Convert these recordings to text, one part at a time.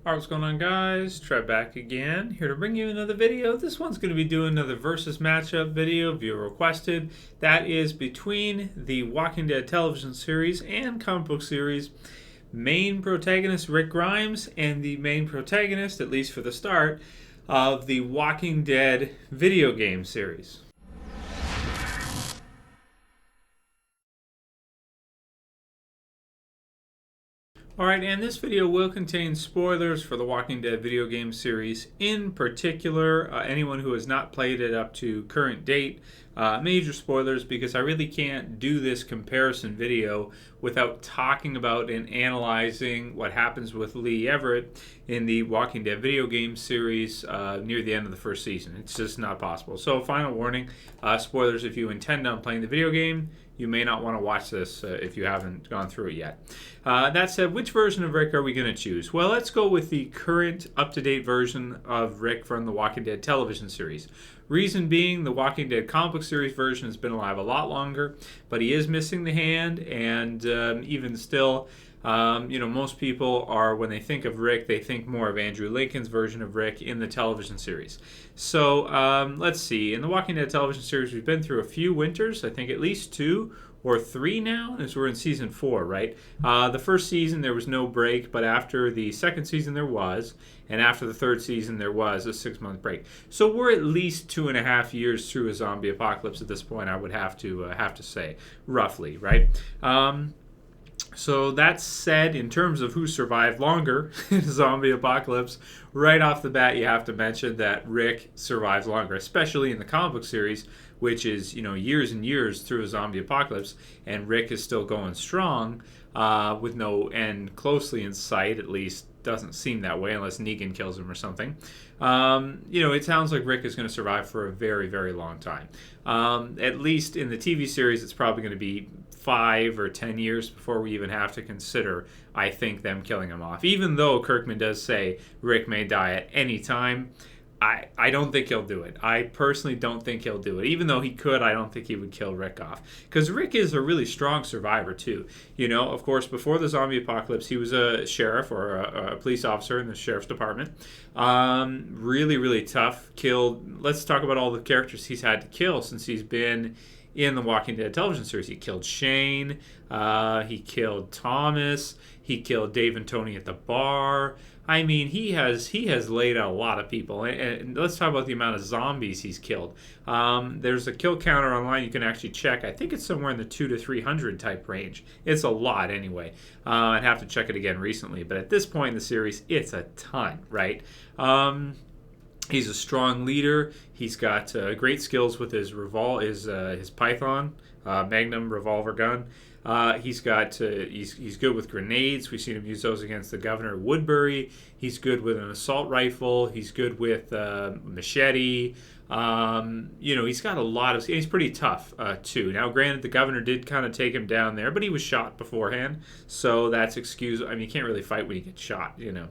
Alright, what's going on, guys? Trev back again, here to bring you another video. This one's going to be doing another versus matchup video, viewer requested. That is between the Walking Dead television series and comic book series main protagonist Rick Grimes and the main protagonist, at least for the start, of the Walking Dead video game series. Alright, and this video will contain spoilers for the Walking Dead video game series. In particular, anyone who has not played it up to current date, major spoilers, because I really can't do this comparison video without talking about and analyzing what happens with Lee Everett in the Walking Dead video game series near the end of the first season. It's just not possible. So, final warning, spoilers if you intend on playing the video game. You may not want to watch this if you haven't gone through it yet. That said, which version of Rick are we going to choose? Well, let's go with the current up-to-date version of Rick from the Walking Dead television series. Reason being, the Walking Dead comic book series version has been alive a lot longer, but he is missing the hand, and even still, most people are, when they think of Rick, they think more of Andrew Lincoln's version of Rick in the television series. So, let's see. In the Walking Dead television series, we've been through a few winters, I think at least 2 or 3 now, as we're in season 4, right? The first season, there was no break, but after the second season, there was, and after the third season, there was a 6-month break. So we're at least 2.5 years through a zombie apocalypse at this point, I would have to say, roughly, right? So that said, in terms of who survived longer in a zombie apocalypse, right off the bat, you have to mention that Rick survives longer, especially in the comic book series, which is, years and years through a zombie apocalypse, and Rick is still going strong with no end closely in sight, at least doesn't seem that way unless Negan kills him or something. It sounds like Rick is going to survive for a very, very long time. At least in the TV series, it's probably going to be 5 or 10 years before we even have to consider, I think, them killing him off. Even though Kirkman does say Rick may die at any time, I don't think he'll do it. I personally don't think he'll do it. Even though he could, I don't think he would kill Rick off. Because Rick is a really strong survivor, too. Of course, before the zombie apocalypse, he was a sheriff or a police officer in the sheriff's department. Really, really tough. Let's talk about all the characters he's had to kill since he's been in the Walking Dead television series. He killed Shane. He killed Thomas. He killed Dave and Tony at the bar. I mean, he has laid out a lot of people. And let's talk about the amount of zombies he's killed. There's a kill counter online you can actually check. I think it's somewhere in the 200 to 300 type range. It's a lot anyway. I'd have to check it again recently. But at this point in the series, it's a ton, right? He's a strong leader. He's got great skills with his Python Magnum revolver gun. He's good with grenades. We've seen him use those against the governor of Woodbury. He's good with an assault rifle. He's good with machete. He's got a lot of. He's pretty tough too. Now, granted, the governor did kind of take him down there, but he was shot beforehand, so that's excuse. I mean, you can't really fight when you get shot. You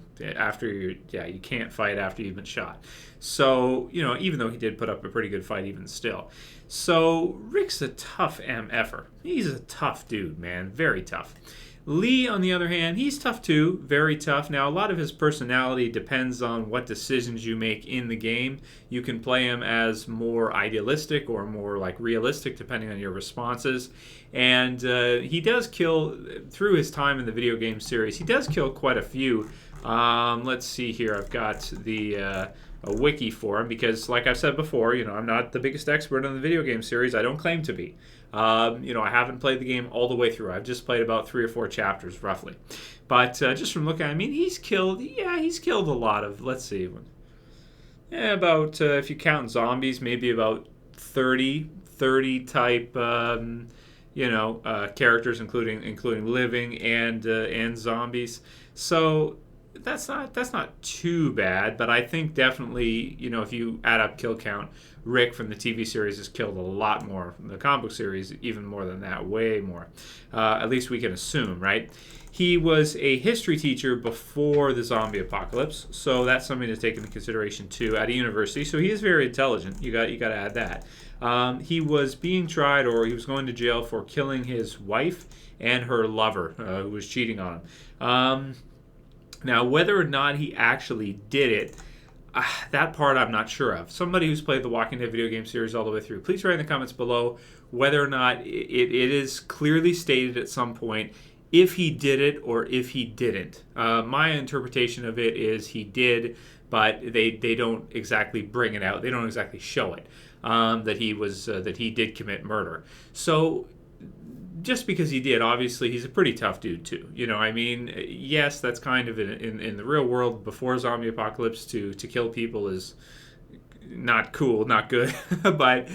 can't fight after you've been shot. So even though he did put up a pretty good fight, even still. So Rick's a tough MFer. He's a tough dude, man. Very tough. Lee, on the other hand, he's tough too. Very tough. Now, a lot of his personality depends on what decisions you make in the game. You can play him as more idealistic or more like realistic, depending on your responses. And he does kill, through his time in the video game series, he does kill quite a few. Let's see here. I've got a wiki for him because, like I've said before, I'm not the biggest expert on the video game series. I don't claim to be. I haven't played the game all the way through. I've just played about 3 or 4 chapters, roughly. But just from looking, he's killed a lot of, let's see, about, if you count zombies, maybe about 30 type, characters, including living and zombies. So that's not too bad, but I think definitely, if you add up kill count, Rick from the TV series has killed a lot more. From the comic book series, even more than that, way more. At least we can assume, right? He was a history teacher before the zombie apocalypse, so that's something to take into consideration too at a university. So he is very intelligent. You got to add that. He was being tried, or he was going to jail for killing his wife and her lover, who was cheating on him. Now, whether or not he actually did it, that part I'm not sure of. Somebody who's played the Walking Dead video game series all the way through, please write in the comments below whether or not it is clearly stated at some point if he did it or if he didn't. My interpretation of it is he did, but they don't exactly bring it out. They don't exactly show it that he did commit murder. So just because he did, obviously he's a pretty tough dude too. I mean, yes, that's kind of in the real world before zombie apocalypse to kill people is not cool, not good, but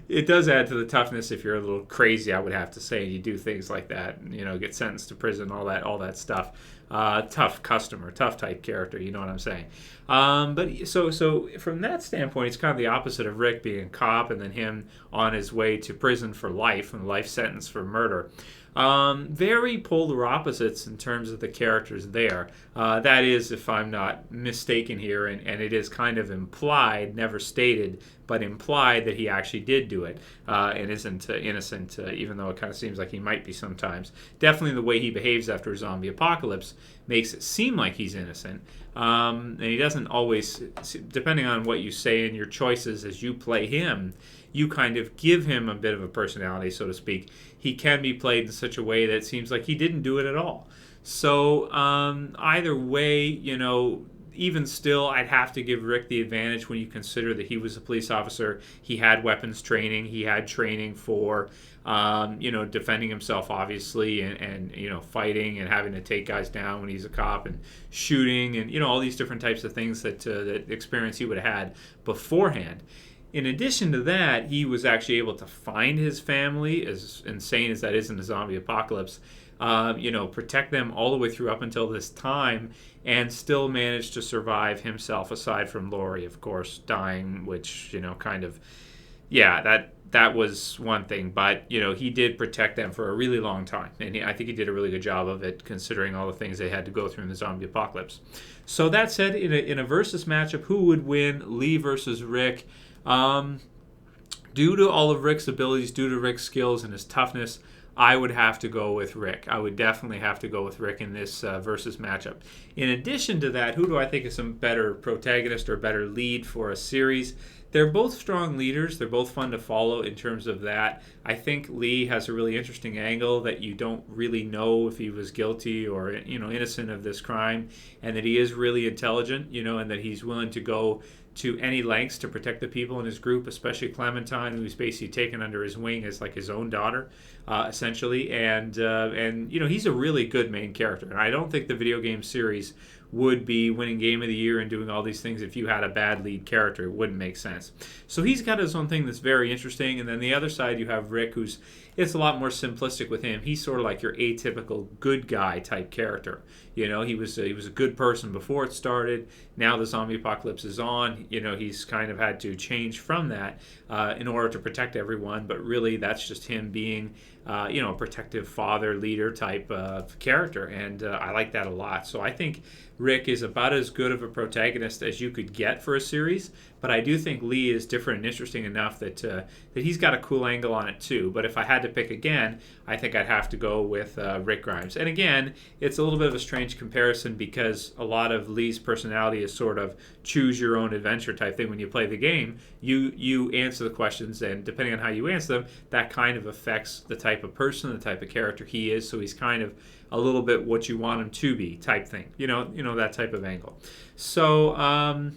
it does add to the toughness if you're a little crazy, I would have to say. You do things like that, get sentenced to prison, all that stuff. Tough customer, tough type character, you know what I'm saying? But so from that standpoint, it's kind of the opposite of Rick being a cop and then him on his way to prison for life and life sentence for murder. Very polar opposites in terms of the characters there. That is, if I'm not mistaken here, and it is kind of implied, never stated, but implied that he actually did do it and isn't innocent, even though it kind of seems like he might be sometimes. Definitely the way he behaves after a zombie apocalypse makes it seem like he's innocent. And he doesn't always, depending on what you say and your choices as you play him, you kind of give him a bit of a personality, so to speak. He can be played in such a way that it seems like he didn't do it at all. So either way, even still, I'd have to give Rick the advantage when you consider that he was a police officer. He had weapons training. He had training for, defending himself, obviously, and fighting and having to take guys down when he's a cop and shooting and, all these different types of things that experience he would have had beforehand. In addition to that, he was actually able to find his family, as insane as that is in the zombie apocalypse, protect them all the way through up until this time, and still manage to survive himself, aside from Lori, of course, dying, which, that was one thing. But, he did protect them for a really long time, and I think he did a really good job of it, considering all the things they had to go through in the zombie apocalypse. So that said, in a versus matchup, who would win, Lee versus Rick? Due to all of Rick's abilities, due to Rick's skills and his toughness, I would have to go with Rick. I would definitely have to go with Rick in this versus matchup. In addition to that, who do I think is some better protagonist or better lead for a series? They're both strong leaders. They're both fun to follow in terms of that. I think Lee has a really interesting angle that you don't really know if he was guilty or innocent of this crime, and that he is really intelligent, and that he's willing to go to any lengths to protect the people in his group, especially Clementine, who's basically taken under his wing as like his own daughter, essentially. And he's a really good main character. And I don't think the video game series would be winning Game of the Year and doing all these things if you had a bad lead character. It wouldn't make sense. So he's got his own thing that's very interesting. And then the other side, you have Rick, it's a lot more simplistic with him. He's sort of like your atypical good guy type character. He was a good person before it started. Now the zombie apocalypse is on. He's kind of had to change from that in order to protect everyone. But really, that's just him being, a protective father, leader type of character. And I like that a lot. So I think Rick is about as good of a protagonist as you could get for a series. But I do think Lee is different and interesting enough that he's got a cool angle on it too. But if I had to pick again, I think I'd have to go with Rick Grimes. And again, it's a little bit of a strange comparison because a lot of Lee's personality is sort of choose your own adventure type thing. When you play the game, you answer the questions, and depending on how you answer them, that kind of affects the type of person, the type of character he is. So he's kind of a little bit what you want him to be type thing. That type of angle. So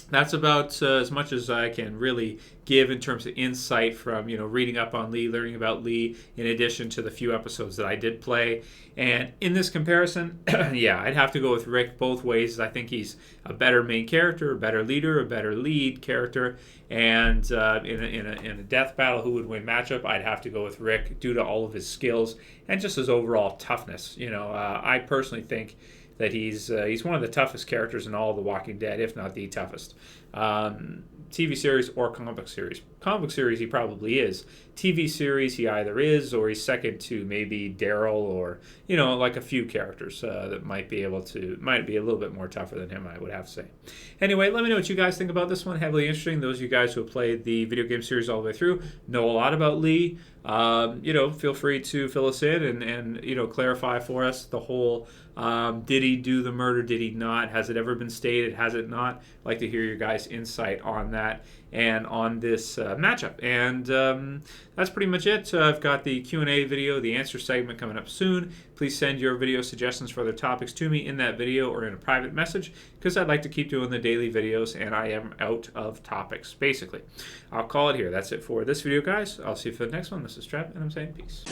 that's about as much as I can really give in terms of insight from reading up on Lee, learning about Lee, in addition to the few episodes that I did play. And in this comparison, I'd have to go with Rick both ways. I think he's a better main character, a better leader, a better lead character. And in a death battle, who would win matchup? I'd have to go with Rick due to all of his skills and just his overall toughness. I personally think that he's one of the toughest characters in all of The Walking Dead, if not the toughest. TV series or comic series. Comic series, he probably is. TV series, he either is or he's second to maybe Daryl or, like a few characters that might be a little bit more tougher than him, I would have to say. Anyway, let me know what you guys think about this one. Heavily interesting. Those of you guys who have played the video game series all the way through know a lot about Lee. Feel free to fill us in and clarify for us the whole Did he do the murder? Did he not? Has it ever been stated? Has it not? I'd like to hear your guys' insight on that and on this matchup. And that's pretty much it. I've got the Q&A video, the answer segment coming up soon. Please send your video suggestions for other topics to me in that video or in a private message, because I'd like to keep doing the daily videos and I am out of topics, basically. I'll call it here. That's it for this video, guys. I'll see you for the next one. This is Trev, and I'm saying peace.